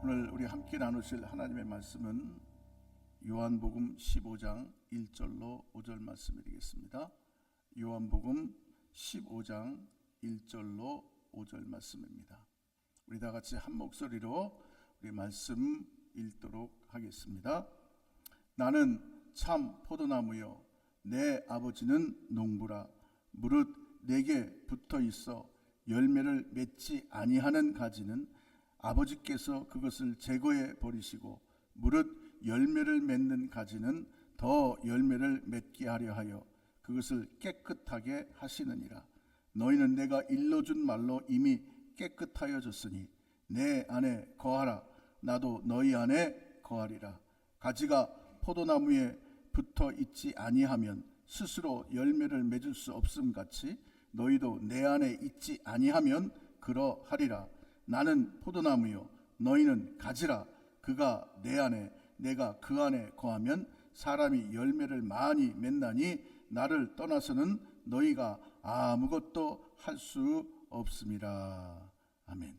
오늘 우리 함께 나누실 하나님의 말씀은 요한복음 15장 1절로 5절 말씀드리겠습니다. 요한복음 15장 1절로 5절 말씀입니다. 우리 다 같이 한 목소리로 우리 말씀 읽도록 하겠습니다. 나는 참 포도나무요 내 아버지는 농부라. 무릇 내게 붙어 있어 열매를 맺지 아니하는 가지는 아버지께서 그것을 제거해 버리시고 무릇 열매를 맺는 가지는 더 열매를 맺게 하려 하여 그것을 깨끗하게 하시느니라. 너희는 내가 일러준 말로 이미 깨끗하여졌으니 내 안에 거하라. 나도 너희 안에 거하리라. 가지가 포도나무에 붙어 있지 아니하면 스스로 열매를 맺을 수 없음 같이 너희도 내 안에 있지 아니하면 그러하리라. 나는 포도나무요 너희는 가지라. 그가 내 안에 내가 그 안에 거하면 사람이 열매를 많이 맺나니 나를 떠나서는 너희가 아무것도 할 수 없음이라. 아멘.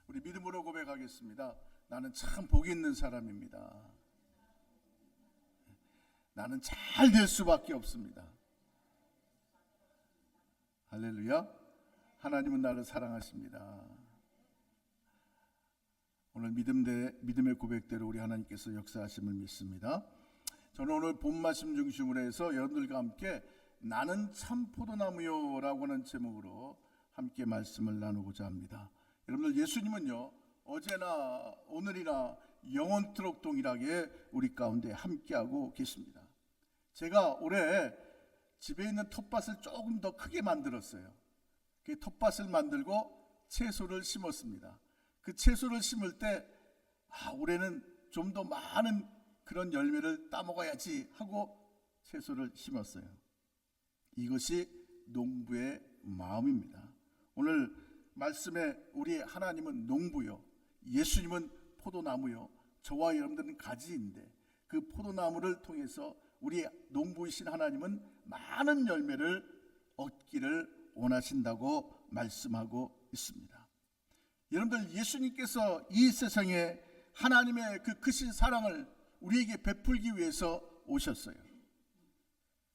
우리 믿음으로 고백하겠습니다. 나는 참 복이 있는 사람입니다. 나는 잘 될 수밖에 없습니다. 할렐루야. 하나님은 나를 사랑하십니다. 오늘 믿음의 고백대로 우리 하나님께서 역사하심을 믿습니다. 저는 오늘 본 말씀 중심으로 해서 여러분들과 함께 나는 참 포도나무요 라고 하는 제목으로 함께 말씀을 나누고자 합니다. 여러분들, 예수님은요 어제나 오늘이나 영원토록 동일하게 우리 가운데 함께하고 계십니다. 제가 올해 집에 있는 텃밭을 조금 더 크게 만들었어요. 그 텃밭을 만들고 채소를 심었습니다. 그 채소를 심을 때 올해는 좀 더 많은 그런 열매를 따먹어야지 하고 채소를 심었어요. 이것이 농부의 마음입니다. 오늘 말씀에 우리 하나님은 농부요 예수님은 포도나무요 저와 여러분들은 가지인데 그 포도나무를 통해서 우리 농부이신 하나님은 많은 열매를 얻기를 원하신다고 말씀하고 있습니다. 여러분들, 예수님께서 이 세상에 하나님의 그 크신 사랑을 우리에게 베풀기 위해서 오셨어요.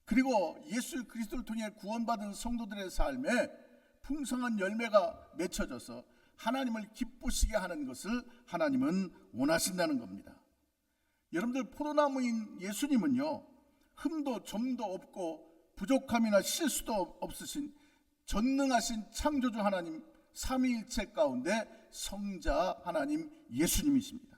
그리고 예수 그리스도를 통해 구원받은 성도들의 삶에 풍성한 열매가 맺혀져서 하나님을 기쁘시게 하는 것을 하나님은 원하신다는 겁니다. 여러분들, 포도나무인 예수님은요 흠도 점도 없고 부족함이나 실수도 없으신 전능하신 창조주 하나님 삼위일체 가운데 성자 하나님 예수님이십니다.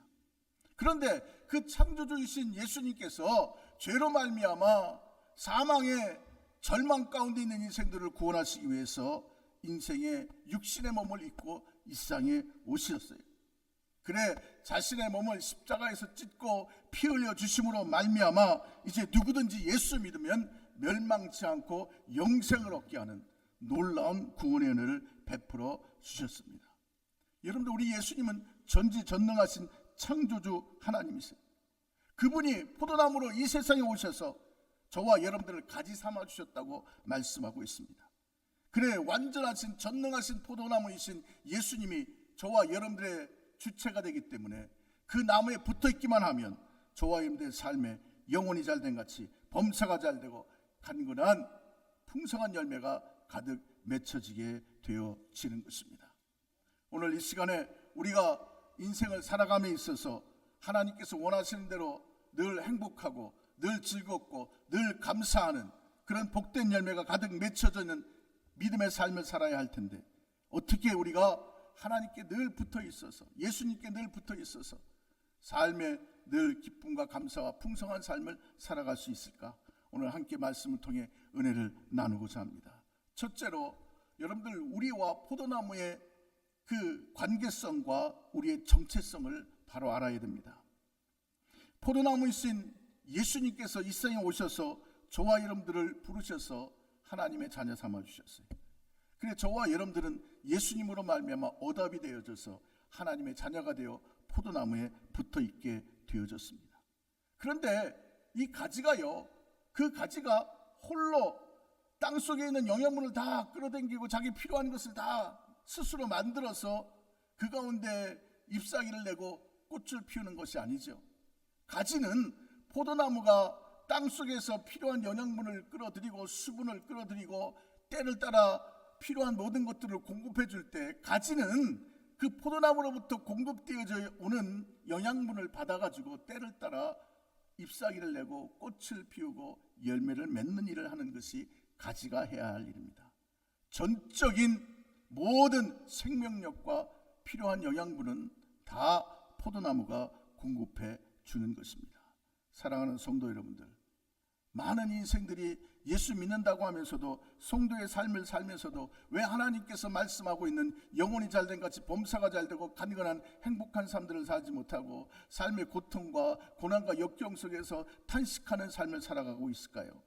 그런데 그 창조주이신 예수님께서 죄로 말미암아 사망의 절망 가운데 있는 인생들을 구원하시기 위해서 인생의 육신의 몸을 입고 이 세상에 오셨어요. 그래 자신의 몸을 십자가에서 찢고 피 흘려 주심으로 말미암아 이제 누구든지 예수 믿으면 멸망치 않고 영생을 얻게 하는 놀라운 구원의 은혜를 베풀어 주셨습니다. 여러분들, 우리 예수님은 전지전능하신 창조주 하나님이세요. 그분이 포도나무로 이 세상에 오셔서 저와 여러분들을 가지 삼아 주셨다고 말씀하고 있습니다. 그래 완전하신 전능하신 포도나무이신 예수님이 저와 여러분들의 주체가 되기 때문에 그 나무에 붙어 있기만 하면 저와 여러분들의 삶에 영혼이 잘된 같이 범사가 잘되고 간근한 풍성한 열매가 가득 맺혀지게 되어지는 것입니다. 오늘 이 시간에 우리가 인생을 살아감에 있어서 하나님께서 원하시는 대로 늘 행복하고 늘 즐겁고 늘 감사하는 그런 복된 열매가 가득 맺혀져 있는 믿음의 삶을 살아야 할 텐데 어떻게 우리가 하나님께 늘 붙어 있어서 예수님께 늘 붙어 있어서 삶에 늘 기쁨과 감사와 풍성한 삶을 살아갈 수 있을까? 오늘 함께 말씀을 통해 은혜를 나누고자 합니다. 첫째로 여러분들, 우리와 포도나무의 그 관계성과 우리의 정체성을 바로 알아야 됩니다. 포도나무이신 예수님께서 이 세상에 오셔서 저와 여러분들을 부르셔서 하나님의 자녀 삼아 주셨어요. 그래 저와 여러분들은 예수님으로 말미암아 어답이 되어져서 하나님의 자녀가 되어 포도나무에 붙어 있게 되어졌습니다. 그런데 이 가지가요, 그 가지가 홀로 땅속에 있는 영양분을 다 끌어당기고 자기 필요한 것을 다 스스로 만들어서 그 가운데 잎사귀를 내고 꽃을 피우는 것이 아니죠. 가지는 포도나무가 땅속에서 필요한 영양분을 끌어들이고 수분을 끌어들이고 때를 따라 필요한 모든 것들을 공급해 줄 때 가지는 그 포도나무로부터 공급되어져 오는 영양분을 받아가지고 때를 따라 잎사귀를 내고 꽃을 피우고 열매를 맺는 일을 하는 것이 가지가 해야 할 일입니다. 전적인 모든 생명력과 필요한 영양분은 다 포도나무가 공급해 주는 것입니다. 사랑하는 성도 여러분들, 많은 인생들이 예수 믿는다고 하면서도 성도의 삶을 살면서도 왜 하나님께서 말씀하고 있는 영혼이 잘된 같이 범사가 잘되고 간건한 행복한 삶들을 살지 못하고 삶의 고통과 고난과 역경 속에서 탄식하는 삶을 살아가고 있을까요?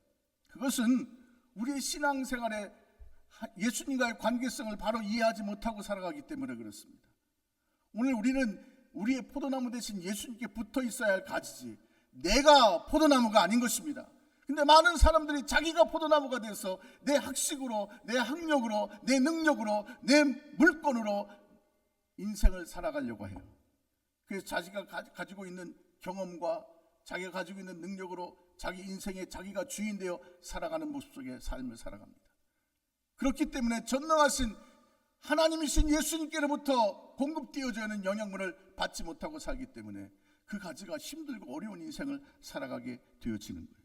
그것은 우리의 신앙생활에 예수님과의 관계성을 바로 이해하지 못하고 살아가기 때문에 그렇습니다. 오늘 우리는 우리의 포도나무 대신 예수님께 붙어 있어야 할 가지지 내가 포도나무가 아닌 것입니다. 근데 많은 사람들이 자기가 포도나무가 돼서 내 학식으로, 내 학력으로, 내 능력으로, 내 물건으로 인생을 살아가려고 해요. 그래서 자기가 가지고 있는 경험과 자기가 가지고 있는 능력으로 자기 인생에 자기가 주인 되어 살아가는 모습 속에 삶을 살아갑니다. 그렇기 때문에 전능하신 하나님이신 예수님께로부터 공급되어져 있는 영양분을 받지 못하고 살기 때문에 그 가지가 힘들고 어려운 인생을 살아가게 되어지는 거예요.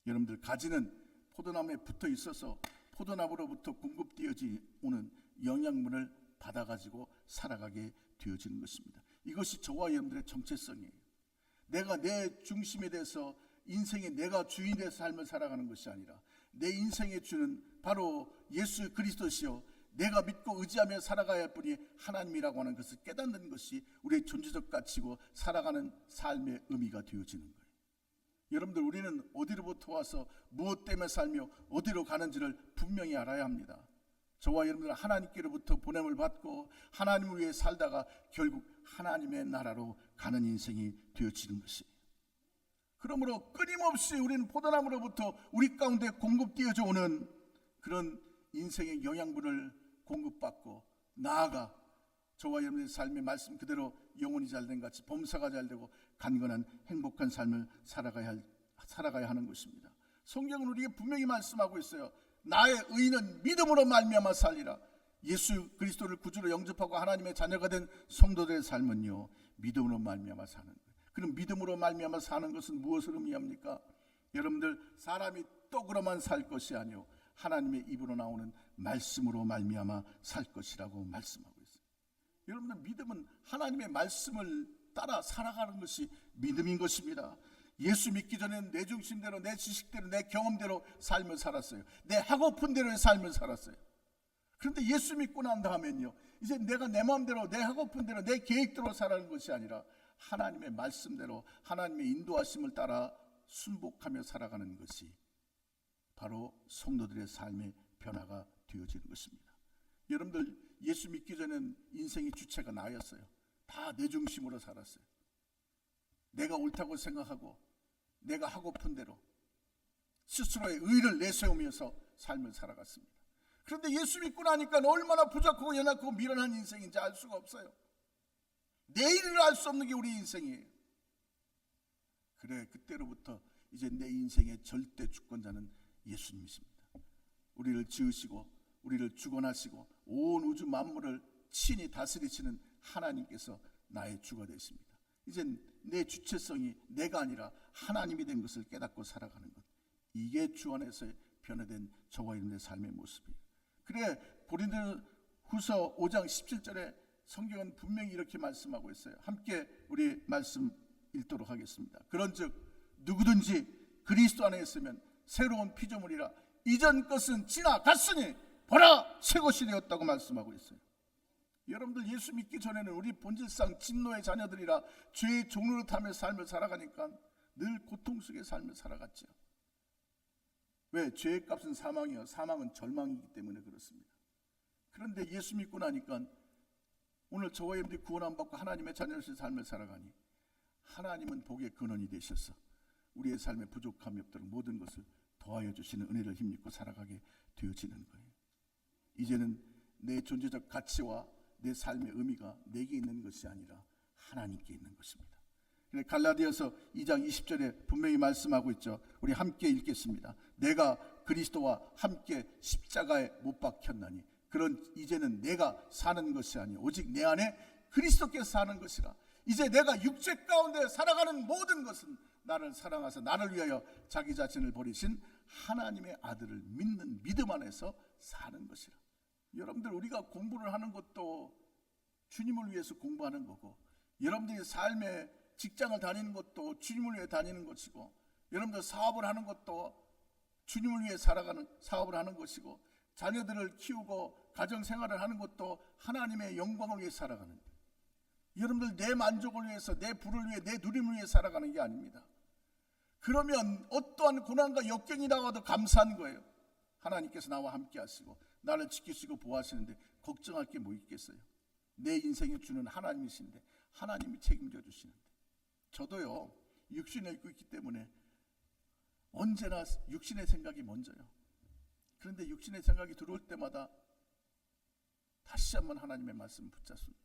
여러분들, 가지는 포도나무에 붙어 있어서 포도나무로부터 공급되어져 오는 영양분을 받아가지고 살아가게 되어지는 것입니다. 이것이 저와 여러분들의 정체성이에요. 내가 내 중심에 대해서 인생에 내가 주인의 삶을 살아가는 것이 아니라 내 인생의 주는 바로 예수 그리스도시요 내가 믿고 의지하며 살아가야 할 분이 하나님이라고 하는 것을 깨닫는 것이 우리의 존재적 가치고 살아가는 삶의 의미가 되어지는 거예요. 여러분들, 우리는 어디로부터 와서 무엇 때문에 살며 어디로 가는지를 분명히 알아야 합니다. 저와 여러분들은 하나님께로부터 보냄을 받고 하나님을 위해 살다가 결국 하나님의 나라로 가는 인생이 되어지는 것이에요. 그러므로 끊임없이 우리는 포도나무로부터 우리 가운데 공급되어져 오는 그런 인생의 영양분을 공급받고 나아가 저와 여러분의 삶의 말씀 그대로 영혼이 잘된 같이 범사가 잘되고 간건한 행복한 삶을 살아가야 하는 것입니다. 성경은 우리에게 분명히 말씀하고 있어요. 나의 의인은 믿음으로 말미암아 살리라. 예수 그리스도를 구주로 영접하고 하나님의 자녀가 된 성도들의 삶은요, 믿음으로 말미암아 사는 거예요. 그럼 믿음으로 말미암아 사는 것은 무엇을 의미합니까? 여러분들, 사람이 떡으로만 살 것이 아니요 하나님의 입으로 나오는 말씀으로 말미암아 살 것이라고 말씀하고 있어요. 여러분들, 믿음은 하나님의 말씀을 따라 살아가는 것이 믿음인 것입니다. 예수 믿기 전에는 내 중심대로, 내 지식대로, 내 경험대로 삶을 살았어요. 내 하고픈 대로의 삶을 살았어요. 그런데 예수 믿고 난 다음엔요, 이제 내가 내 마음대로, 내 하고픈 대로, 내 계획대로 살아가는 것이 아니라 하나님의 말씀대로 하나님의 인도하심을 따라 순복하며 살아가는 것이 바로 성도들의 삶의 변화가 되어지는 것입니다. 여러분들, 예수 믿기 전에는 인생의 주체가 나였어요. 다 내 중심으로 살았어요. 내가 옳다고 생각하고 내가 하고픈 대로 스스로의 의를 내세우면서 삶을 살아갔습니다. 그런데 예수 믿고 나니까 얼마나 부족하고 연약하고 미련한 인생인지 알 수가 없어요. 내일을 알 수 없는 게 우리 인생이에요. 그래, 그때로부터 이제 내 인생의 절대 주권자는 예수님이십니다. 우리를 지으시고 우리를 주권하시고 온 우주 만물을 친히 다스리시는 하나님께서 나의 주가 되십니다. 이젠 내 주체성이 내가 아니라 하나님이 된 것을 깨닫고 살아가는 것, 이게 주 안에서 변화된 저와 여러분의 삶의 모습이에요. 그래, 고린도후서 5장 17절에 성경은 분명히 이렇게 말씀하고 있어요. 함께 우리 말씀 읽도록 하겠습니다. 그런즉 누구든지 그리스도 안에 있으면 새로운 피조물이라, 이전 것은 지나갔으니 보라 새 것이 되었다고 말씀하고 있어요. 여러분들, 예수 믿기 전에는 우리 본질상 진노의 자녀들이라 죄의 종로를 타며 삶을 살아가니까 늘 고통 속의 삶을 살아갔죠. 왜? 죄의 값은 사망이요, 사망은 절망이기 때문에 그렇습니다. 그런데 예수 믿고 나니까 오늘 저와 여러분들이 구원 안 받고 하나님의 자녀로서의 삶을 살아가니 하나님은 복의 근원이 되셔서 우리의 삶의 부족함이 없도록 모든 것을 더하여 주시는 은혜를 힘입고 살아가게 되어지는 거예요. 이제는 내 존재적 가치와 내 삶의 의미가 내게 있는 것이 아니라 하나님께 있는 것입니다. 갈라디아서 2장 20절에 분명히 말씀하고 있죠. 우리 함께 읽겠습니다. 내가 그리스도와 함께 십자가에 못 박혔나니 그런 이제는 내가 사는 것이 아니요 오직 내 안에 그리스도께서 사는 것이라. 이제 내가 육체 가운데 살아가는 모든 것은 나를 사랑하사 나를 위하여 자기 자신을 버리신 하나님의 아들을 믿는 믿음 안에서 사는 것이라. 여러분들, 우리가 공부를 하는 것도 주님을 위해서 공부하는 거고, 여러분들이 삶에 직장을 다니는 것도 주님을 위해 다니는 것이고, 여러분들 사업을 하는 것도 주님을 위해 살아가는 사업을 하는 것이고, 자녀들을 키우고 가정생활을 하는 것도 하나님의 영광을 위해 살아가는 거예요. 여러분들 내 만족을 위해서, 내 부를 위해, 내 누림을 위해 살아가는 게 아닙니다. 그러면 어떠한 고난과 역경이 나와도 감사한 거예요. 하나님께서 나와 함께 하시고 나를 지키시고 보호하시는데 걱정할 게 뭐 있겠어요. 내 인생에 주는 하나님이신데 하나님이 책임져 주시는데. 저도요, 육신을 입고 있기 때문에 언제나 육신의 생각이 먼저요. 그런데 육신의 생각이 들어올 때마다 다시 한번 하나님의 말씀을 붙잡습니다.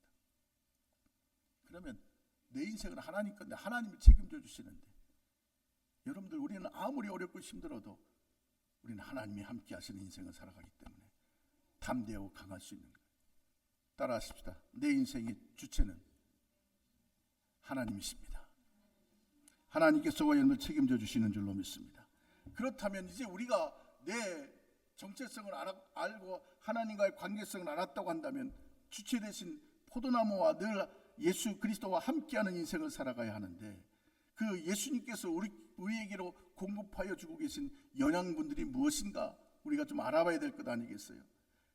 그러면 내 인생은 하나님 건데 하나님이 책임져 주시는데, 여러분들, 우리는 아무리 어렵고 힘들어도 우리는 하나님이 함께 하시는 인생을 살아가기 때문에 담대하고 강할 수 있는 거예요. 따라하십시다. 내 인생의 주체는 하나님이십니다. 하나님께서 저와 여러분을 책임져 주시는 줄로 믿습니다. 그렇다면 이제 우리가 내 정체성을 알고 하나님과의 관계성을 알았다고 한다면 주체 대신 포도나무와 늘 예수 그리스도와 함께하는 인생을 살아가야 하는데, 그 예수님께서 우리에게로 공급하여 주고 계신 영양분들이 무엇인가 우리가 좀 알아봐야 될 것 아니겠어요?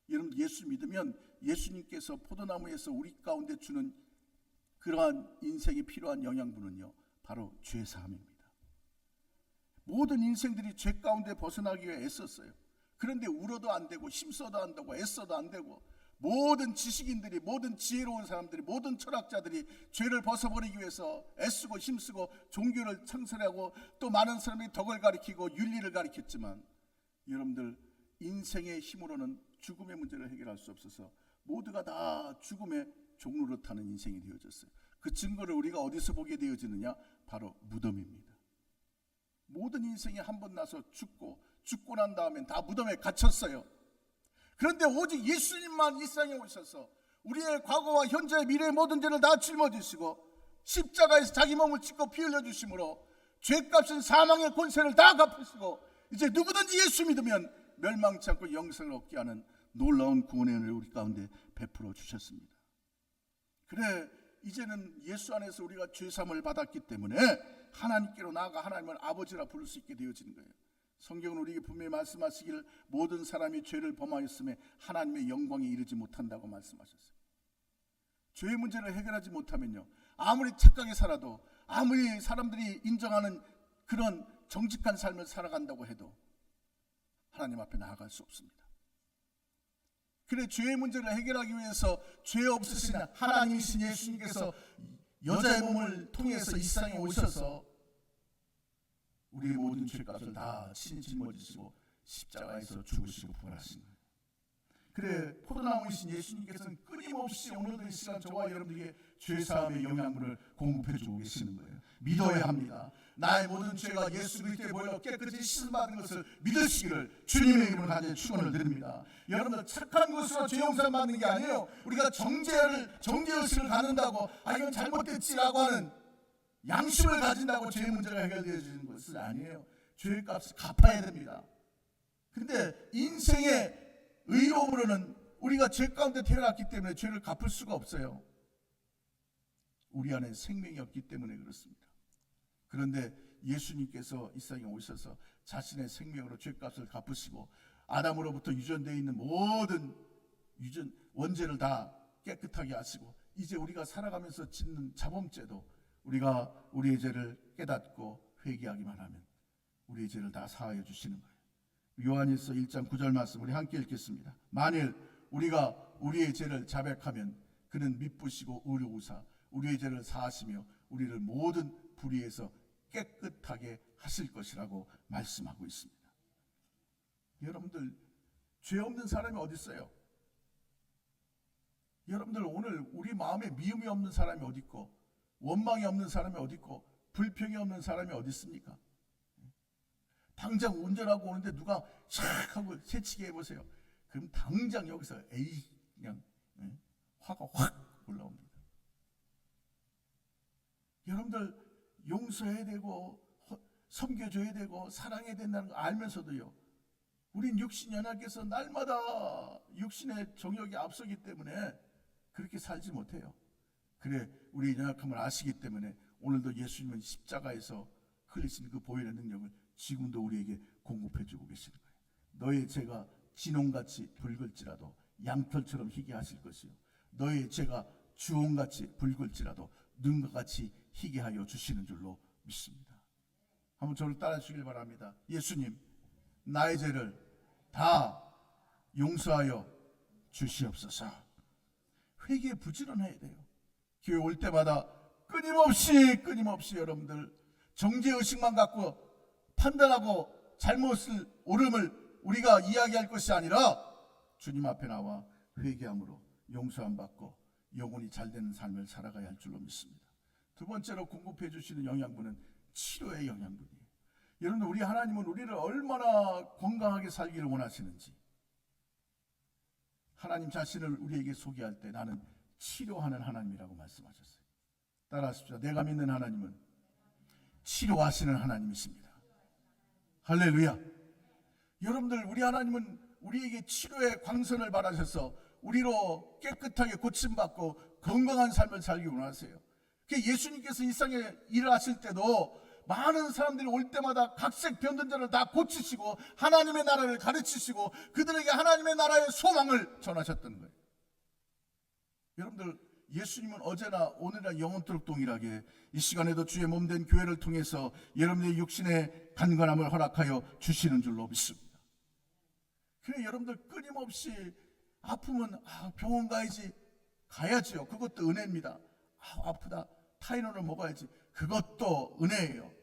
여러분, 예수 믿으면 예수님께서 포도나무에서 우리 가운데 주는 그러한 인생에 필요한 영양분은요, 바로 죄사함입니다. 모든 인생들이 죄 가운데 벗어나기 위해 애썼어요. 그런데 울어도 안 되고 힘써도 안 되고 애써도 안 되고, 모든 지식인들이, 모든 지혜로운 사람들이, 모든 철학자들이 죄를 벗어버리기 위해서 애쓰고 힘쓰고 종교를 창설하고 또 많은 사람이 덕을 가리키고 윤리를 가리켰지만, 여러분들, 인생의 힘으로는 죽음의 문제를 해결할 수 없어서 모두가 다 죽음의 종로를 타는 인생이 되어졌어요. 그 증거를 우리가 어디서 보게 되어지느냐? 바로 무덤입니다. 모든 인생이 한 번 나서 죽고 난 다음엔 다 무덤에 갇혔어요. 그런데 오직 예수님만 이 세상에 오셔서 우리의 과거와 현재의 미래의 모든 죄를 다 짊어지시고 십자가에서 자기 몸을 찢고 피 흘려주심으로 죄값은 사망의 권세를 다 갚으시고, 이제 누구든지 예수 믿으면 멸망치 않고 영생을 얻게 하는 놀라운 구원의 은혜를 우리 가운데 베풀어 주셨습니다. 그래, 이제는 예수 안에서 우리가 죄사함을 받았기 때문에 하나님께로 나아가 하나님을 아버지라 부를 수 있게 되어진 거예요. 성경은 우리에게 분명히 말씀하시기를 모든 사람이 죄를 범하였음에 하나님의 영광에 이르지 못한다고 말씀하셨어요. 죄의 문제를 해결하지 못하면요, 아무리 착하게 살아도, 아무리 사람들이 인정하는 그런 정직한 삶을 살아간다고 해도 하나님 앞에 나아갈 수 없습니다. 그래, 죄의 문제를 해결하기 위해서 죄 없으신 하나님이신 예수님께서 여자의 몸을 통해서 이 세상에 오셔서 우리의 모든 죄값을 다 친히 짊어지시고 십자가에서 죽으시고 부활하신 거예요. 그래, 포도나무이신 예수님께서는 끊임없이 오늘도 이 시간 저와 여러분들에게 죄사함의 영양분을 공급해주고 계시는 거예요. 믿어야 합니다. 나의 모든 죄가 예수 그리스도의 보혈로 깨끗이 씻음받은 것을 믿으시기를 주님의 이름으로 간절히 축원을 드립니다. 여러분들, 착한 것으로 죄 용서 받는 게 아니에요. 우리가 정죄의식을 갖는다고 이건 잘못됐지라고 하는 양심을 가진다고 죄의 문제가 해결되어지는 것은 아니에요. 죄의 값을 갚아야 됩니다. 그런데 인생의 의로움으로는 우리가 죄 가운데 태어났기 때문에 죄를 갚을 수가 없어요. 우리 안에 생명이 없기 때문에 그렇습니다. 그런데 예수님께서 이 세상에 오셔서 자신의 생명으로 죄값을 갚으시고 아담으로부터 유전되어 있는 모든 원죄를 다 깨끗하게 하시고, 이제 우리가 살아가면서 짓는 자범죄도 우리가 우리의 죄를 깨닫고 회개하기만 하면 우리의 죄를 다 사하여 주시는 거예요. 요한일서 1장 9절 말씀 우리 함께 읽겠습니다. 만일 우리가 우리의 죄를 자백하면 그는 미쁘시고 의로우사 우리의 죄를 사하시며 우리를 모든 불의에서 깨끗하게 하실 것이라고 말씀하고 있습니다. 여러분들, 죄 없는 사람이 어디 있어요? 여러분들, 오늘 우리 마음에 미움이 없는 사람이 어디 있고 원망이 없는 사람이 어디 있고 불평이 없는 사람이 어디 있습니까? 당장 운전하고 오는데 누가 샥 하고 새치게 해보세요. 그럼 당장 여기서 에이 그냥 화가 확 올라옵니다. 여러분들 용서해야 되고 섬겨줘야 되고 사랑해야 된다는 거 알면서도요, 우린 육신연약해서 날마다 육신의 정욕이 앞서기 때문에 그렇게 살지 못해요. 그래, 우리의 연약함을 아시기 때문에 오늘도 예수님은 십자가에서 흘리신 그 보혈의 능력을 지금도 우리에게 공급해주고 계시는 거예요. 너의 죄가 진홍같이 붉을지라도 양털처럼 희게 하실 것이요, 너의 죄가 주홍같이 붉을지라도 눈과 같이 희게 하여 주시는 줄로 믿습니다. 한번 저를 따라 주시길 바랍니다. 예수님, 나의 죄를 다 용서하여 주시옵소서. 회개에 부지런해야 돼요. 교회 올 때마다 끊임없이 여러분들 정죄의식만 갖고 판단하고 잘못을 옳음을 우리가 이야기할 것이 아니라 주님 앞에 나와 회개함으로 용서함 받고 영혼이 잘되는 삶을 살아가야 할 줄로 믿습니다. 두 번째로 공급해 주시는 영양분은 치료의 영양분이에요. 여러분들, 우리 하나님은 우리를 얼마나 건강하게 살기를 원하시는지, 하나님 자신을 우리에게 소개할 때 나는 치료하는 하나님이라고 말씀하셨어요. 따라하십시오. 내가 믿는 하나님은 치료하시는 하나님이십니다. 할렐루야. 여러분들, 우리 하나님은 우리에게 치료의 광선을 바라셔서 우리로 깨끗하게 고침받고 건강한 삶을 살기 원하세요. 예수님께서 이 세상에 일을 하실 때도 많은 사람들이 올 때마다 각색 병든 자를 다 고치시고 하나님의 나라를 가르치시고 그들에게 하나님의 나라의 소망을 전하셨던 거예요. 여러분들, 예수님은 어제나 오늘이나 영원토록 동일하게 이 시간에도 주의 몸된 교회를 통해서 여러분의 육신의 간간함을 허락하여 주시는 줄로 믿습니다. 그래, 여러분들 끊임없이 아프면 병원 가야지요. 그것도 은혜입니다. 아프다, 타이레놀을 먹어야지. 그것도 은혜예요.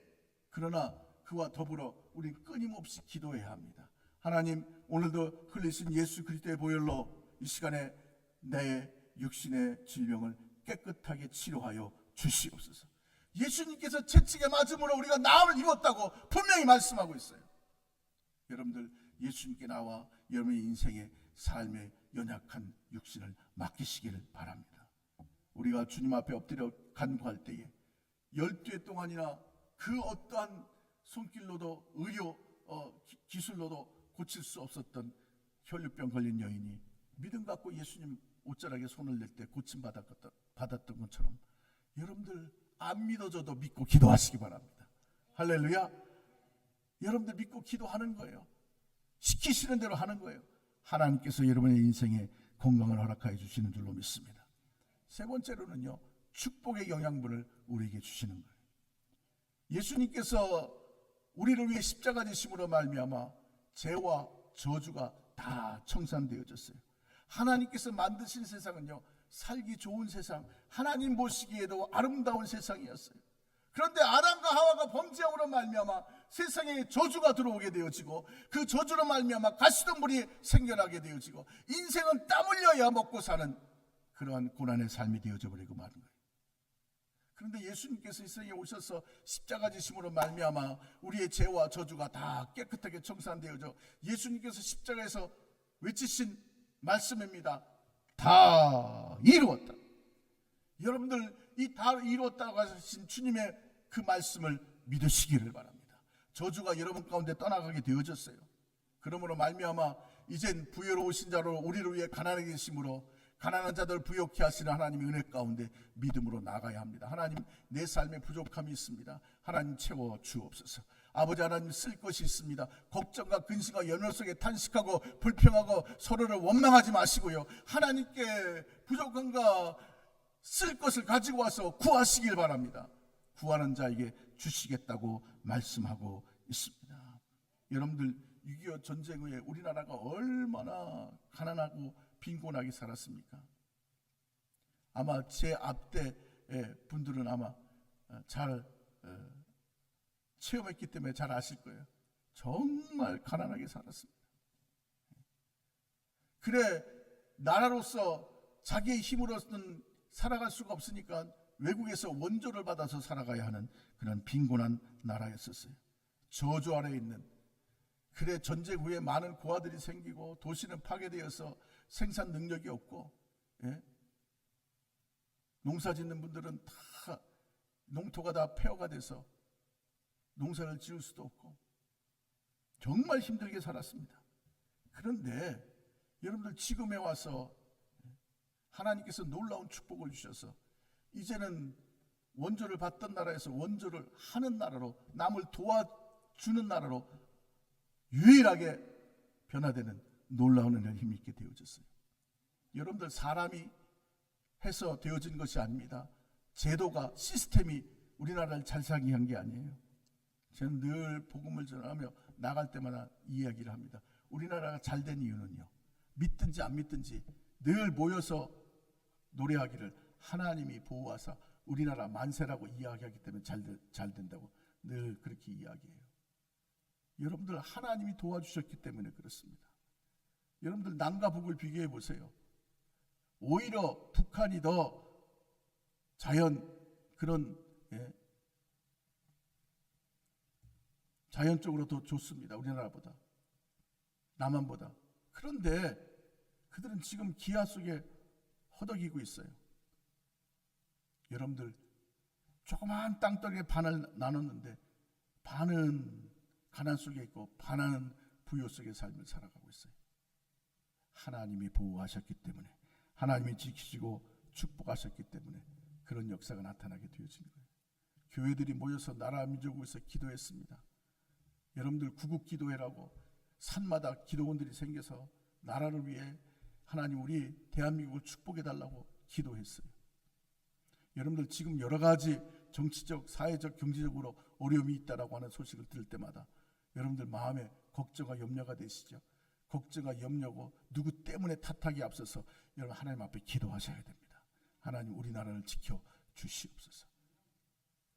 그러나 그와 더불어 우리 끊임없이 기도해야 합니다. 하나님, 오늘도 흘리신 예수 그리스도의 보혈로 이 시간에 내 육신의 질병을 깨끗하게 치료하여 주시옵소서. 예수님께서 채찍에 맞음으로 우리가 나음을 입었다고 분명히 말씀하고 있어요. 여러분들, 예수님께 나와 여러분의 인생의 삶의 연약한 육신을 맡기시기를 바랍니다. 우리가 주님 앞에 엎드려 간구할 때에 12해 동안이나 그 어떠한 손길로도 의료 기술로도 고칠 수 없었던 혈류병 걸린 여인이 믿음 갖고 예수님 옷자락에 손을 낼 때 고침받았던 것처럼 여러분들 안 믿어져도 믿고 기도하시기 바랍니다. 할렐루야. 여러분들 믿고 기도하는 거예요. 시키시는 대로 하는 거예요. 하나님께서 여러분의 인생에 건강을 허락하여 주시는 줄로 믿습니다. 세 번째로는요, 축복의 영양분을 우리에게 주시는 거예요. 예수님께서 우리를 위해 십자가 지심으로 말미암아 죄와 저주가 다 청산되어졌어요. 하나님께서 만드신 세상은요, 살기 좋은 세상, 하나님 보시기에도 아름다운 세상이었어요. 그런데 아담과 하와가 범죄함으로 말미암아 세상에 저주가 들어오게 되어지고 그 저주로 말미암아 가시덤불이 생겨나게 되어지고 인생은 땀 흘려야 먹고 사는 그러한 고난의 삶이 되어져 버리고 마는 거예요. 그런데 예수님께서 이 세상에 오셔서 십자가 지심으로 말미암아 우리의 죄와 저주가 다 깨끗하게 청산되어져 예수님께서 십자가에서 외치신 말씀입니다. 다 이루었다. 여러분들, 이 다 이루었다고 하신 주님의 그 말씀을 믿으시기를 바랍니다. 저주가 여러분 가운데 떠나가게 되어졌어요. 그러므로 말미암아 이젠 부여로우신 자로 우리를 위해 가난하게 계심으로 가난한 자들 부욕케 하시는 하나님의 은혜 가운데 믿음으로 나가야 합니다. 하나님, 내 삶에 부족함이 있습니다. 하나님, 채워 주옵소서. 아버지 하나님, 쓸 것이 있습니다. 걱정과 근심과 연혈 속에 탄식하고 불평하고 서로를 원망하지 마시고요, 하나님께 부족함과 쓸 것을 가지고 와서 구하시길 바랍니다. 구하는 자에게 주시겠다고 말씀하고 있습니다. 여러분들, 6.25 전쟁 후에 우리나라가 얼마나 가난하고 빈곤하게 살았습니까? 아마 제 앞대의 분들은 아마 잘 체험했기 때문에 잘 아실 거예요. 정말 가난하게 살았습니다. 그래, 나라로서 자기의 힘으로서는 살아갈 수가 없으니까 외국에서 원조를 받아서 살아가야 하는 그런 빈곤한 나라였었어요. 저주 아래에 있는, 그래 전쟁 후에 많은 고아들이 생기고 도시는 파괴되어서 생산 능력이 없고, 예? 농사 짓는 분들은 다 농토가 다 폐허가 돼서 농사를 지을 수도 없고 정말 힘들게 살았습니다. 그런데 여러분들 지금에 와서 하나님께서 놀라운 축복을 주셔서 이제는 원조를 받던 나라에서 원조를 하는 나라로, 남을 도와주는 나라로 유일하게 변화되는 놀라운 은혜를 힘있게 되어졌어요. 여러분들, 사람이 해서 되어진 것이 아닙니다. 제도가, 시스템이 우리나라를 잘 살게 한 게 아니에요. 저는 늘 복음을 전하며 나갈 때마다 이야기를 합니다. 우리나라가 잘 된 이유는요, 믿든지 안 믿든지 늘 모여서 노래하기를 하나님이 보호하사 우리나라 만세라고 이야기하기 때문에 잘 된다고 늘 그렇게 이야기해요. 여러분들, 하나님이 도와주셨기 때문에 그렇습니다. 여러분들, 남과 북을 비교해 보세요. 오히려 북한이 더 자연적으로 더 좋습니다. 우리나라보다, 남한보다. 그런데 그들은 지금 기아 속에 허덕이고 있어요. 여러분들, 조그마한 땅덩이에 반을 나눴는데 반은 가난 속에 있고 반은 부요 속의 삶을 살아가고 있어요. 하나님이 보호하셨기 때문에, 하나님이 지키시고 축복하셨기 때문에 그런 역사가 나타나게 되어진 거예요. 교회들이 모여서 나라 민족을 위해서 기도했습니다. 여러분들, 구국기도회라고 산마다 기도원들이 생겨서 나라를 위해 하나님 우리 대한민국을 축복해달라고 기도했어요. 여러분들, 지금 여러 가지 정치적, 사회적, 경제적으로 어려움이 있다라고 하는 소식을 들을 때마다 여러분들 마음에 걱정과 염려가 되시죠. 걱정과 염려고 누구 때문에 탓하기 앞서서 여러분 하나님 앞에 기도하셔야 됩니다. 하나님, 우리나라를 지켜 주시옵소서.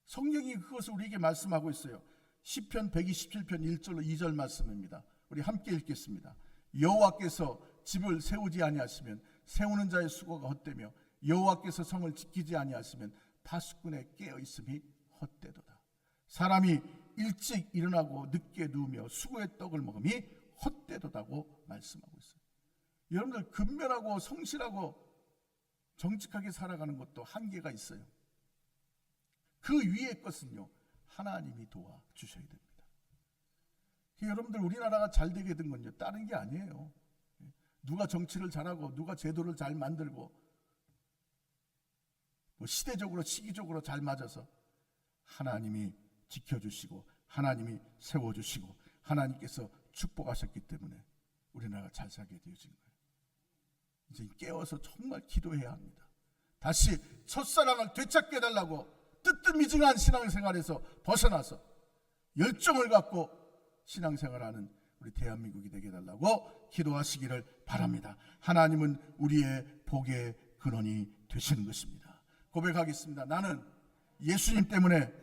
성경이 그것을 우리에게 말씀하고 있어요. 시편 127편 1절로 2절 말씀입니다. 우리 함께 읽겠습니다. 여호와께서 집을 세우지 아니하시면 세우는 자의 수고가 헛되며 여호와께서 성을 지키지 아니하시면 파수꾼의 깨어 있음이 헛되도다. 사람이 일찍 일어나고 늦게 누우며 수고의 떡을 먹음이 헛되도다고 말씀하고 있어요. 여러분들, 근면하고 성실하고 정직하게 살아가는 것도 한계가 있어요. 그 위의 것은요, 하나님이 도와주셔야 됩니다. 여러분들, 우리나라가 잘 되게 된 건요, 다른 게 아니에요. 누가 정치를 잘하고 누가 제도를 잘 만들고 시대적으로 시기적으로 잘 맞아서 하나님이 지켜주시고 하나님이 세워주시고 하나님께서 축복하셨기 때문에 우리나라가 잘 살게 되어진 거예요. 이제 깨어서 정말 기도해야 합니다. 다시 첫사랑을 되찾게 해달라고 뜨뜻미징한 신앙생활에서 벗어나서 열정을 갖고 신앙생활하는 우리 대한민국이 되게 해달라고 기도하시기를 바랍니다. 하나님은 우리의 복의 근원이 되시는 것입니다. 고백하겠습니다. 나는 예수님 때문에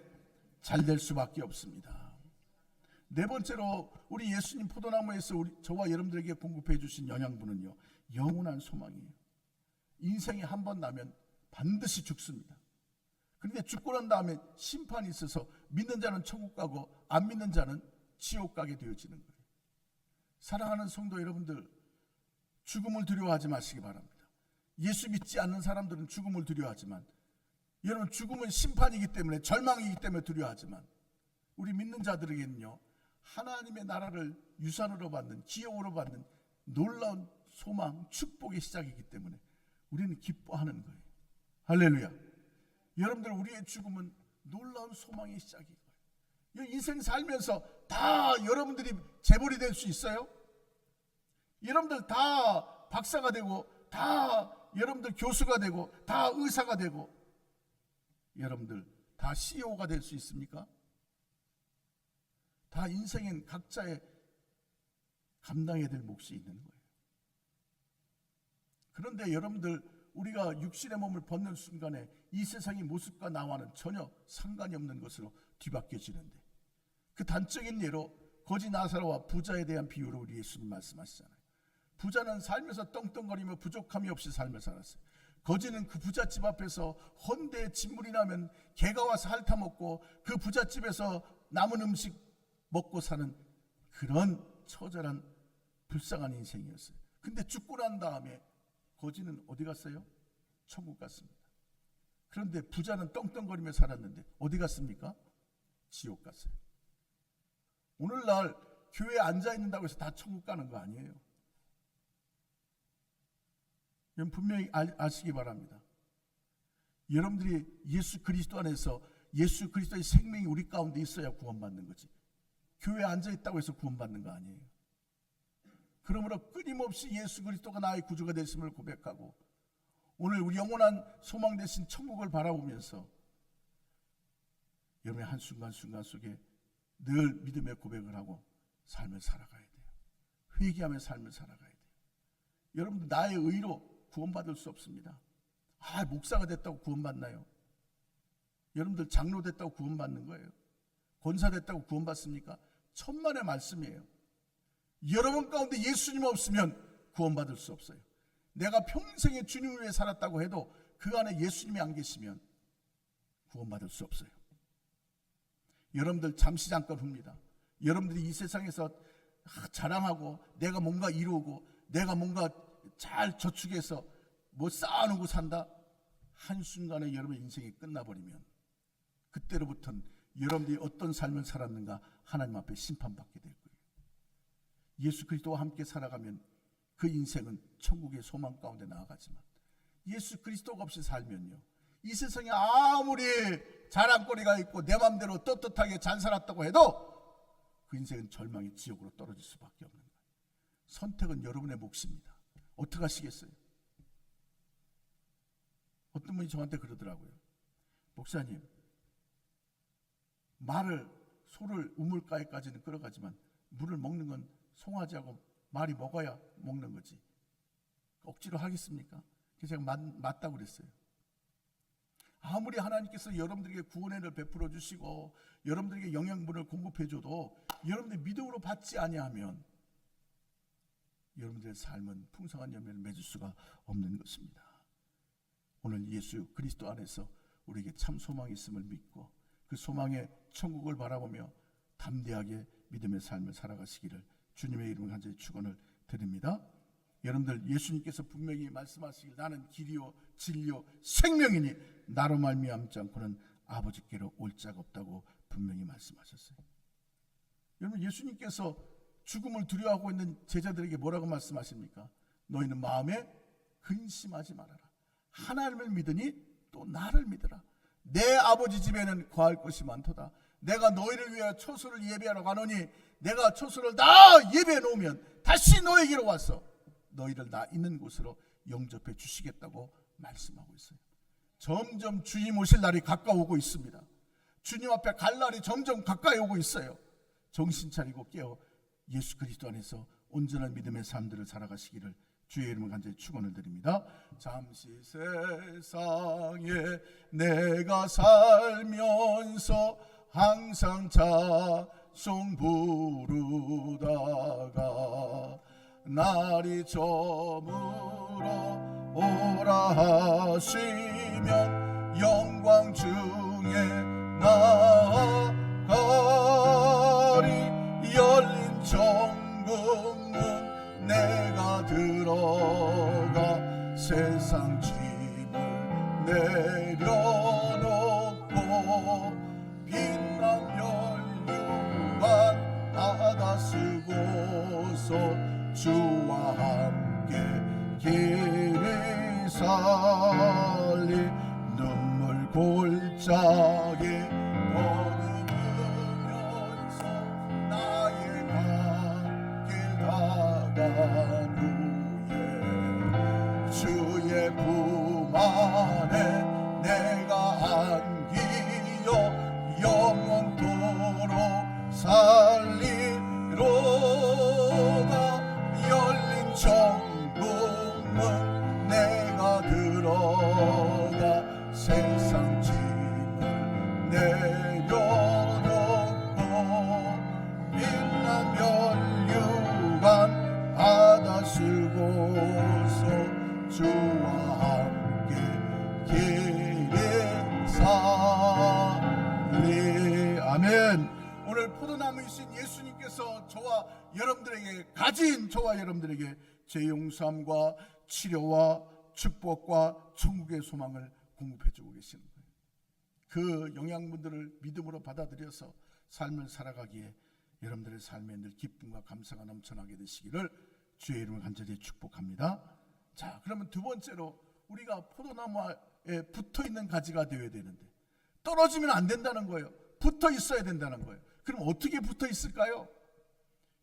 잘 될 수밖에 없습니다. 네 번째로, 우리 예수님 포도나무에서 저와 여러분들에게 공급해 주신 영양분은요, 영원한 소망이에요. 인생이 한 번 나면 반드시 죽습니다. 그런데 죽고 난 다음에 심판이 있어서 믿는 자는 천국 가고 안 믿는 자는 지옥 가게 되어지는 거예요. 사랑하는 성도 여러분들, 죽음을 두려워하지 마시기 바랍니다. 예수 믿지 않는 사람들은 죽음을 두려워하지만, 여러분, 죽음은 심판이기 때문에, 절망이기 때문에 두려워하지만, 우리 믿는 자들에게는요, 하나님의 나라를 유산으로 받는, 기업으로 받는 놀라운 소망, 축복의 시작이기 때문에 우리는 기뻐하는 거예요. 할렐루야. 여러분들, 우리의 죽음은 놀라운 소망의 시작이에요. 인생 살면서 다 여러분들이 재벌이 될 수 있어요? 여러분들 다 박사가 되고, 다 여러분들 교수가 되고, 다 의사가 되고, 여러분들 다 CEO가 될 수 있습니까? 다 인생엔 각자의 감당해야 될 몫이 있는 거예요. 그런데 여러분들, 우리가 육신의 몸을 벗는 순간에 이 세상의 모습과 나와는 전혀 상관이 없는 것으로 뒤바뀌어지는데, 그 단적인 예로 거지 나사로와 부자에 대한 비유로 우리 예수님 말씀하시잖아요. 부자는 살면서 떵떵거리며 부족함이 없이 삶을 살았어요. 거지는 그 부잣집 앞에서 헌데 진물이 나면 개가 와서 핥아먹고 그 부잣집에서 남은 음식 먹고 사는 그런 처절한 불쌍한 인생이었어요. 근데 죽고 난 다음에 거지는 어디 갔어요? 천국 갔습니다. 그런데 부자는 떵떵거리며 살았는데 어디 갔습니까? 지옥 갔어요. 오늘날 교회에 앉아있는다고 해서 다 천국 가는 거 아니에요. 여러분 분명히 아시기 바랍니다. 여러분들이 예수 그리스도 안에서 예수 그리스도의 생명이 우리 가운데 있어야 구원받는 거지. 교회에 앉아있다고 해서 구원받는 거 아니에요. 그러므로 끊임없이 예수 그리스도가 나의 구주가 되심을 고백하고 오늘 우리 영원한 소망 되신 천국을 바라보면서 여러분의 한순간순간 속에 늘 믿음의 고백을 하고 삶을 살아가야 돼요. 회개하며 삶을 살아가야 돼요. 여러분들 나의 의로 구원받을 수 없습니다. 목사가 됐다고 구원받나요? 여러분들 장로 됐다고 구원받는 거예요? 권사 됐다고 구원받습니까? 천만의 말씀이에요. 여러분 가운데 예수님 없으면 구원받을 수 없어요. 내가 평생에 주님을 위해 살았다고 해도 그 안에 예수님이 안 계시면 구원받을 수 없어요. 여러분들 잠시 잠깐 봅니다. 여러분들이 이 세상에서 자랑하고 내가 뭔가 이루고 내가 뭔가 잘 저축해서 뭐 쌓아놓고 산다. 한순간에 여러분의 인생이 끝나버리면 그때로부터는 여러분들이 어떤 삶을 살았는가 하나님 앞에 심판받게 될 거예요. 예수 그리스도와 함께 살아가면 그 인생은 천국의 소망 가운데 나아가지만 예수 그리스도가 없이 살면요, 이 세상에 아무리 자랑거리가 있고 내 맘대로 떳떳하게 잘 살았다고 해도 그 인생은 절망의 지옥으로 떨어질 수밖에 없는 거예요. 선택은 여러분의 몫입니다. 어떻게 하시겠어요? 어떤 분이 저한테 그러더라고요. 목사님, 소를 우물가에까지는 끌어가지만 물을 먹는 건 송아지하고 말이 먹어야 먹는 거지. 억지로 하겠습니까? 그래서 제가 맞다고 그랬어요. 아무리 하나님께서 여러분들에게 구원의 은혜를 베풀어 주시고 여러분들에게 영양분을 공급해 줘도 여러분들이 믿음으로 받지 아니하면 여러분들의 삶은 풍성한 열매를 맺을 수가 없는 것입니다. 오늘 예수 그리스도 안에서 우리에게 참 소망이 있음을 믿고 그 소망의 천국을 바라보며 담대하게 믿음의 삶을 살아가시기를 주님의 이름으로 간절히 축원을 드립니다. 여러분들 예수님께서 분명히 말씀하시길 나는 길이요 진리요 생명이니 나로 말미암지 않고는 아버지께로 올 자가 없다고 분명히 말씀하셨어요. 여러분 예수님께서 죽음을 두려워하고 있는 제자들에게 뭐라고 말씀하십니까? 너희는 마음에 근심하지 말아라. 하나님을 믿으니 또 나를 믿으라. 내 아버지 집에는 거할 것이 많도다. 내가 너희를 위하여 처소를 예비하러 가노니 내가 처소를 다 예비해 놓으면 다시 너에게로 와서 너희를 나 있는 곳으로 영접해 주시겠다고 말씀하고 있어요. 점점 주님 오실 날이 가까우고 있습니다. 주님 앞에 갈 날이 점점 가까이 오고 있어요. 정신 차리고 깨어 예수 그리스도 안에서 온전한 믿음의 삶들을 살아가시기를 주의 이름을 간절히 축원을 드립니다. 잠시 세상에 내가 살면서 항상 자송 부르다가 날이 저물어 오라 하시면 영광 중에 나아가리. 열린 천국문 내가 들어가 세상 짐을 내려놓고 빛난 멸류관 받아 쓰고서 주와 함께 길이 살리. 눈물 골짜기 걸으면서 나의 갓길 다간 후에 주의 품 안에 내가 안기어 영원토록 살리로다. 열린 천국문 내가 들어가 세상 짐을 오늘 포도나무이신 예수님께서 저와 여러분들에게 가진 저와 여러분들에게 죄 용서함과 치료와 축복과 천국의 소망을 공급해 주고 계시는 거예요. 그 영양분들을 믿음으로 받아들여서 삶을 살아가기에 여러분들의 삶에 늘 기쁨과 감사가 넘쳐나게 되시기를 주의 이름을 간절히 축복합니다. 자, 그러면 두 번째로 우리가 포도나무에 붙어 있는 가지가 되어야 되는데 떨어지면 안 된다는 거예요. 붙어 있어야 된다는 거예요. 그럼 어떻게 붙어 있을까요?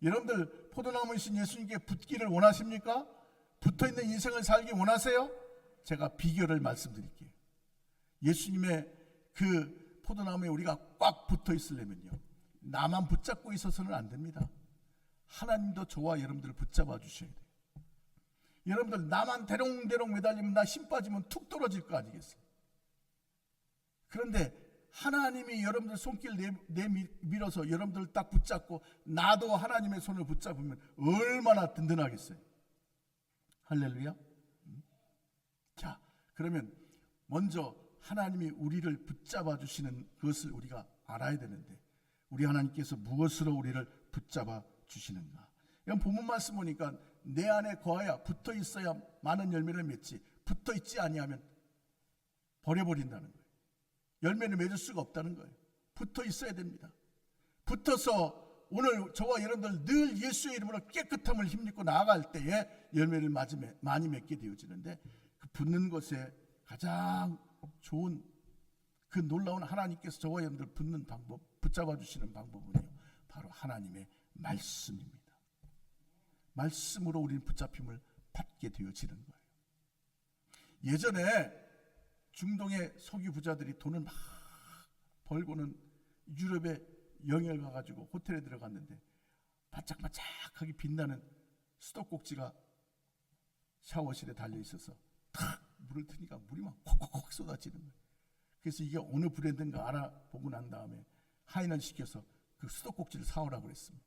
여러분들 포도나무이신 예수님께 붙기를 원하십니까? 붙어 있는 인생을 살기 원하세요? 제가 비결을 말씀드릴게요. 예수님의 그 포도나무에 우리가 꽉 붙어 있으려면요, 나만 붙잡고 있어서는 안 됩니다. 하나님도 저와 여러분들을 붙잡아 주셔야 돼요. 여러분들 나만 대롱대롱 매달리면 나 힘 빠지면 툭 떨어질 거 아니겠어요? 그런데 하나님이 여러분들 손길 내밀어서 여러분들을 딱 붙잡고 나도 하나님의 손을 붙잡으면 얼마나 든든하겠어요. 할렐루야. 자, 그러면 먼저 하나님이 우리를 붙잡아 주시는 그것을 우리가 알아야 되는데 우리 하나님께서 무엇으로 우리를 붙잡아 주시는가? 이건 본문 말씀 보니까 내 안에 거하여 붙어 있어야 많은 열매를 맺지 붙어 있지 아니하면 버려버린다는 거예요. 열매를 맺을 수가 없다는 거예요. 붙어 있어야 됩니다. 붙어서 오늘 저와 여러분들 늘 예수의 이름으로 깨끗함을 힘입고 나아갈 때에 열매를 많이 맺게 되어지는데 그 붙는 것에 가장 좋은 그 놀라운 하나님께서 저와 여러분들 붙는 방법, 붙잡아 주시는 방법은요, 바로 하나님의 말씀입니다. 말씀으로 우리는 붙잡힘을 받게 되어지는 거예요. 예전에 중동의 석유 부자들이 돈을 막 벌고는 유럽에 여행을 가가지고 호텔에 들어갔는데 반짝반짝하게 빛나는 수도꼭지가 샤워실에 달려있어서 탁 물을 트니까 물이 막 콕콕콕 쏟아지는 거예요. 그래서 이게 어느 브랜드인가 알아보고 난 다음에 하인을 시켜서 그 수도꼭지를 사오라고 그랬습니다.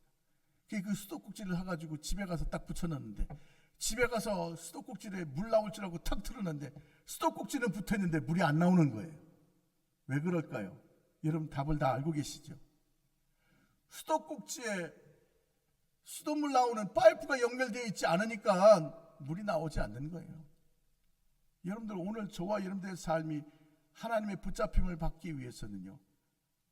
그 수도꼭지를 사가지고 집에 가서 딱 붙여놨는데 집에 가서 수도꼭지에 물 나올 줄 알고 탁 틀었는데 수도꼭지는 붙어있는데 물이 안 나오는 거예요. 왜 그럴까요? 여러분 답을 다 알고 계시죠? 수도꼭지에 수돗물 나오는 파이프가 연결되어 있지 않으니까 물이 나오지 않는 거예요. 여러분들 오늘 저와 여러분들의 삶이 하나님의 붙잡힘을 받기 위해서는요,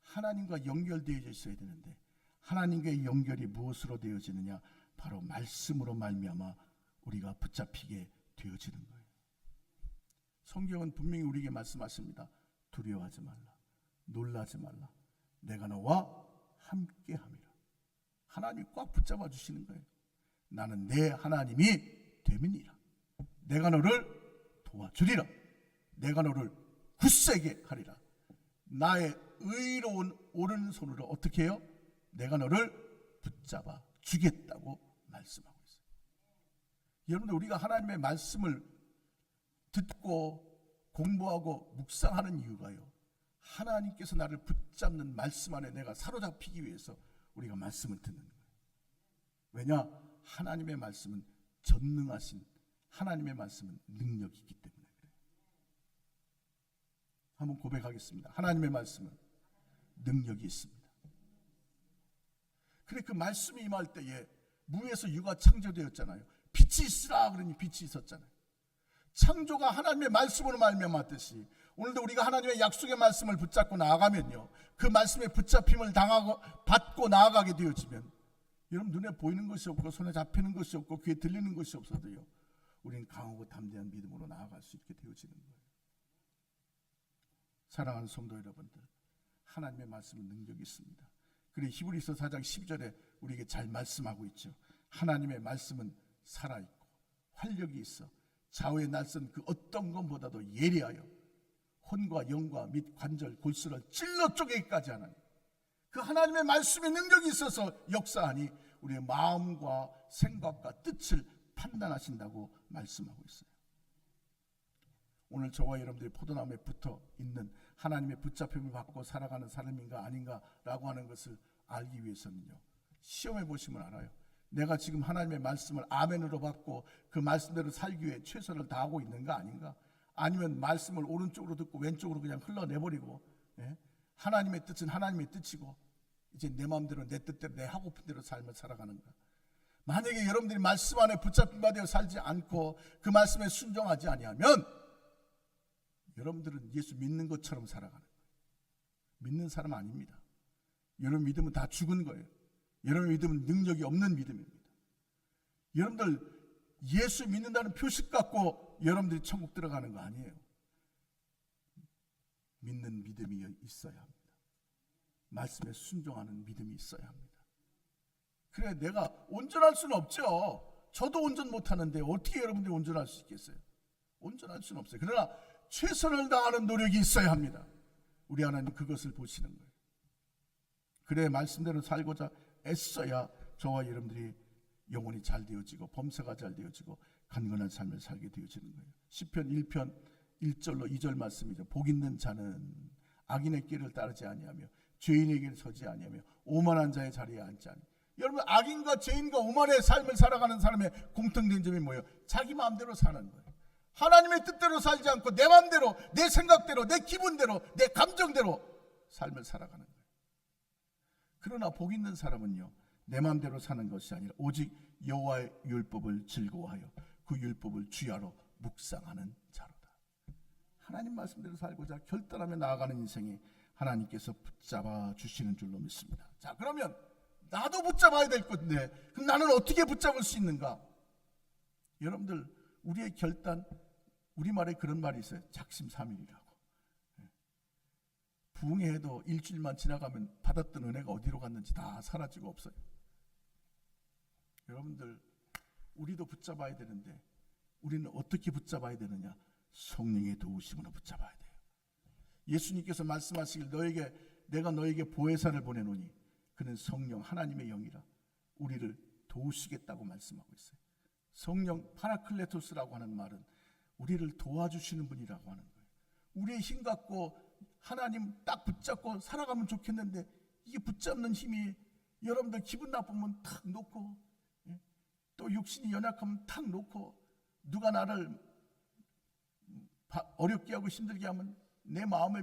하나님과 연결되어 있어야 되는데 하나님과의 연결이 무엇으로 되어지느냐? 바로 말씀으로 말미암아 우리가 붙잡히게 되어지는 거예요. 성경은 분명히 우리에게 말씀하십니다. 두려워하지 말라, 놀라지 말라, 내가 너와 함께함이라. 하나님이 꽉 붙잡아 주시는 거예요. 나는 내 하나님이 됨이니라. 내가 너를 도와주리라. 내가 너를 굳세게 하리라. 나의 의로운 오른손으로 어떻게 해요? 내가 너를 붙잡아 주겠다고 말씀하고 있어요. 여러분들 우리가 하나님의 말씀을 듣고 공부하고 묵상하는 이유가요, 하나님께서 나를 붙잡는 말씀 안에 내가 사로잡히기 위해서 우리가 말씀을 듣는 거예요. 왜냐? 하나님의 말씀은 전능하신 하나님의 말씀은 능력이 있기 때문에 그래요. 한번 고백하겠습니다. 하나님의 말씀은 능력이 있습니다. 그래, 그 말씀이 임할 때에 무에서 유가 창조되었잖아요. 빛이 있으라 그러니 빛이 있었잖아요. 창조가 하나님의 말씀으로 말미암았듯이 오늘도 우리가 하나님의 약속의 말씀을 붙잡고 나아가면요, 그 말씀에 붙잡힘을 받고 나아가게 되어지면 여러분 눈에 보이는 것이 없고 손에 잡히는 것이 없고 귀에 들리는 것이 없어도요, 우리는 강하고 담대한 믿음으로 나아갈 수 있게 되어지는 거예요. 사랑하는 성도 여러분들, 하나님의 말씀은 능력이 있습니다. 그리고 히브리서 4장 12절에 우리에게 잘 말씀하고 있죠. 하나님의 말씀은 살아있고 활력이 있어 좌우에 날선 그 어떤 것보다도 예리하여 혼과 영과 및 관절 골수를 찔러 쪼개기까지 하나니 그 하나님의 말씀의 능력이 있어서 역사하니 우리의 마음과 생각과 뜻을 판단하신다고 말씀하고 있어요. 오늘 저와 여러분들이 포도나무에 붙어 있는 하나님의 붙잡힘을 받고 살아가는 사람인가 아닌가라고 하는 것을 알기 위해서는요, 시험해 보시면 알아요. 내가 지금 하나님의 말씀을 아멘으로 받고 그 말씀대로 살기 위해 최선을 다하고 있는가 아닌가? 아니면 말씀을 오른쪽으로 듣고 왼쪽으로 그냥 흘러내버리고, 하나님의 뜻은 하나님의 뜻이고 이제 내 마음대로 내 뜻대로 내 하고픈 대로 삶을 살아가는가? 만약에 여러분들이 말씀 안에 붙잡힌 바 되어 살지 않고 그 말씀에 순종하지 아니하면 여러분들은 예수 믿는 것처럼 살아가는 거예요. 믿는 사람 아닙니다. 여러분 믿음은 다 죽은 거예요. 여러분 믿음은 능력이 없는 믿음입니다. 여러분들 예수 믿는다는 표식 갖고 여러분들이 천국 들어가는 거 아니에요. 믿는 믿음이 있어야 합니다. 말씀에 순종하는 믿음이 있어야 합니다. 그래, 내가 온전할 수는 없죠. 저도 온전 못하는데 어떻게 여러분들이 온전할 수 있겠어요? 온전할 수는 없어요. 그러나 최선을 다하는 노력이 있어야 합니다. 우리 하나님 그것을 보시는 거예요. 그래, 말씀대로 살고자 애써야 저와 여러분들이 영혼이 잘 되어지고 범사가 잘 되어지고 간건한 삶을 살게 되어지는 거예요. 시편 1편 1절로 2절 말씀이죠. 복 있는 자는 악인의 길을 따르지 아니하며 죄인의 길을 서지 아니하며 오만한 자의 자리에 앉지 아니하며. 여러분, 악인과 죄인과 오만의 삶을 살아가는 사람의 공통된 점이 뭐예요? 자기 마음대로 사는 거예요. 하나님의 뜻대로 살지 않고 내 마음대로, 내 생각대로, 내 기분대로, 내 감정대로 삶을 살아가는 거예요. 그러나 복 있는 사람은요, 내 마음대로 사는 것이 아니라 오직 여호와의 율법을 즐거워하여 그 율법을 주야로 묵상하는 자로다. 하나님 말씀대로 살고자 결단하며 나아가는 인생이 하나님께서 붙잡아 주시는 줄로 믿습니다. 자, 그러면 나도 붙잡아야 될 건데 그럼 나는 어떻게 붙잡을 수 있는가? 여러분들, 우리의 결단, 우리말에 그런 말이 있어요. 작심삼일이라고. 부흥회도 일주일만 지나가면 받았던 은혜가 어디로 갔는지 다 사라지고 없어요. 여러분들, 우리도 붙잡아야 되는데 우리는 어떻게 붙잡아야 되느냐? 성령의 도우심으로 붙잡아야 돼요. 예수님께서 말씀하시길 내가 너에게 보혜사를 보내노니 그는 성령 하나님의 영이라 우리를 도우시겠다고 말씀하고 있어요. 성령 파라클레토스라고 하는 말은 우리를 도와주시는 분이라고 하는 거예요. 우리의 힘 갖고 하나님 딱 붙잡고 살아가면 좋겠는데 이게 붙잡는 힘이 여러분들 기분 나쁘면 탁 놓고 또 육신이 연약하면 탁 놓고 누가 나를 어렵게 하고 힘들게 하면 내 마음에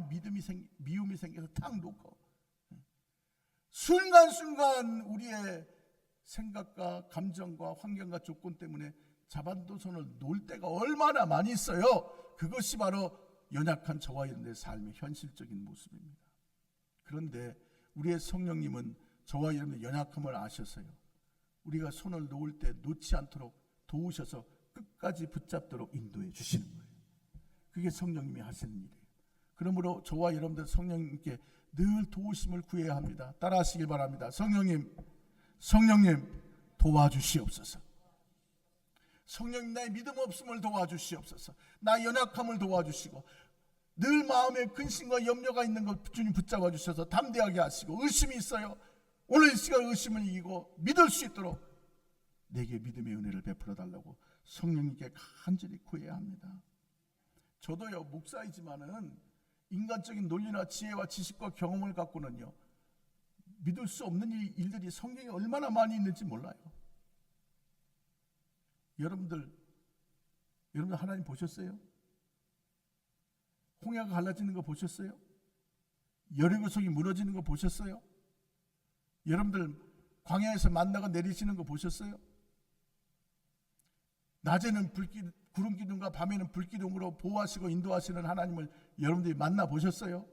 미움이 생겨서 탁 놓고 순간순간 우리의 생각과 감정과 환경과 조건 때문에 자반도선을 놓을 때가 얼마나 많이 있어요. 그것이 바로 연약한 저와 여러분의 삶의 현실적인 모습입니다. 그런데 우리의 성령님은 저와 여러분의 연약함을 아셔서요, 우리가 손을 놓을 때 놓지 않도록 도우셔서 끝까지 붙잡도록 인도해 주시는 거예요. 그게 성령님이 하시는 일이에요. 그러므로 저와 여러분들 성령님께 늘 도우심을 구해야 합니다. 따라하시길 바랍니다. 성령님 도와주시옵소서. 성령님, 나의 믿음 없음을 도와주시옵소서. 나의 연약함을 도와주시고 늘 마음에 근심과 염려가 있는 것 주님 붙잡아 주셔서 담대하게 하시고, 의심이 있어요, 오늘 이 시간 의심을 이기고 믿을 수 있도록 내게 믿음의 은혜를 베풀어 달라고 성령님께 간절히 구해야 합니다. 저도요, 목사이지만은 인간적인 논리나 지혜와 지식과 경험을 갖고는요, 믿을 수 없는 일들이 성경에 얼마나 많이 있는지 몰라요. 여러분들 하나님 보셨어요? 홍해가 갈라지는 거 보셨어요? 여리고성이 무너지는 거 보셨어요? 여러분들 광야에서 만나가 내리시는 거 보셨어요? 낮에는 구름 기둥과 밤에는 불 기둥으로 보호하시고 인도하시는 하나님을 여러분들이 만나 보셨어요?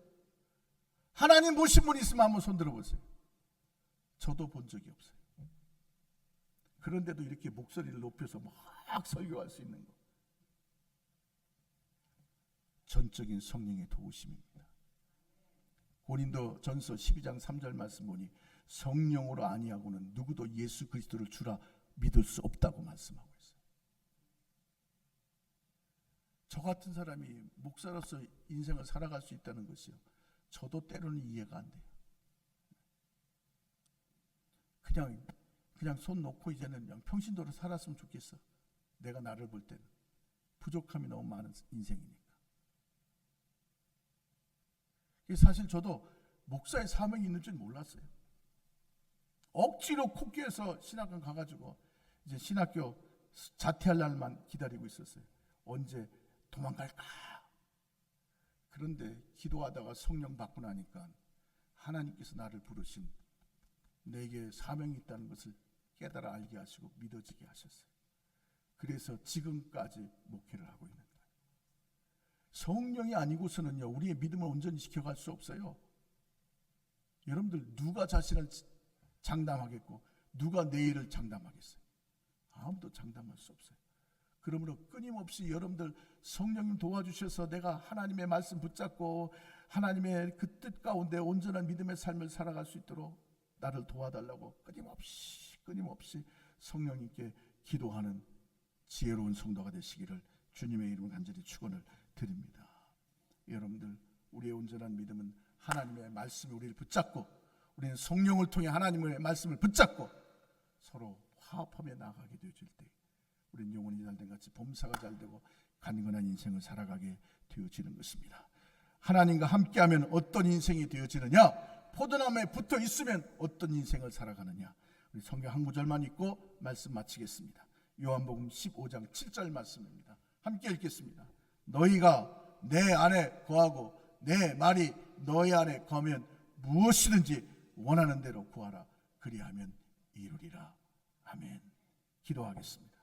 하나님 보신 분 있으면 한번 손 들어보세요. 저도 본 적이 없어요. 그런데도 이렇게 목소리를 높여서 막 설교할 수 있는 거, 전적인 성령의 도우심입니다. 고린도 전서 12장 3절 말씀 보니 성령으로 아니하고는 누구도 예수 그리스도를 주라 믿을 수 없다고 말씀하고 있어요. 저 같은 사람이 목사로서 인생을 살아갈 수 있다는 것이요, 저도 때로는 이해가 안 돼요. 그냥 손 놓고 이제는 그냥 평신도로 살았으면 좋겠어. 내가 나를 볼 때는 부족함이 너무 많은 인생이니까. 사실 저도 목사의 사명이 있는 줄 몰랐어요. 억지로 콕교에서 신학원 가가지고 이제 신학교 자퇴할 날만 기다리고 있었어요. 언제 도망갈까? 그런데 기도하다가 성령 받고 나니까 하나님께서 나를 부르신 내게 사명이 있다는 것을 깨달아 알게 하시고 믿어지게 하셨어요. 그래서 지금까지 목회를 하고 있는 거예요. 성령이 아니고서는요, 우리의 믿음을 온전히 지켜갈 수 없어요. 여러분들 누가 자신을 장담하겠고 누가 내일을 장담하겠어요? 아무도 장담할 수 없어요. 그러므로 끊임없이 여러분들 성령님 도와주셔서 내가 하나님의 말씀 붙잡고 하나님의 그 뜻 가운데 온전한 믿음의 삶을 살아갈 수 있도록 나를 도와달라고 끊임없이 성령님께 기도하는 지혜로운 성도가 되시기를 주님의 이름으로 간절히 축원을 드립니다. 여러분들 우리의 온전한 믿음은 하나님의 말씀이 우리를 붙잡고 우리는 성령을 통해 하나님의 말씀을 붙잡고 서로 화합하며 나아가게 되어질 때 우리는 영혼이 잘된 같이 범사가 잘되고 간건한 인생을 살아가게 되어지는 것입니다. 하나님과 함께하면 어떤 인생이 되어지느냐? 포도나무에 붙어 있으면 어떤 인생을 살아가느냐? 우리 성경 한 구절만 읽고 말씀 마치겠습니다. 요한복음 15장 7절 말씀입니다. 함께 읽겠습니다. 너희가 내 안에 거하고 내 말이 너희 안에 거하면 무엇이든지 원하는 대로 구하라. 그리하면 이루리라. 아멘. 기도하겠습니다.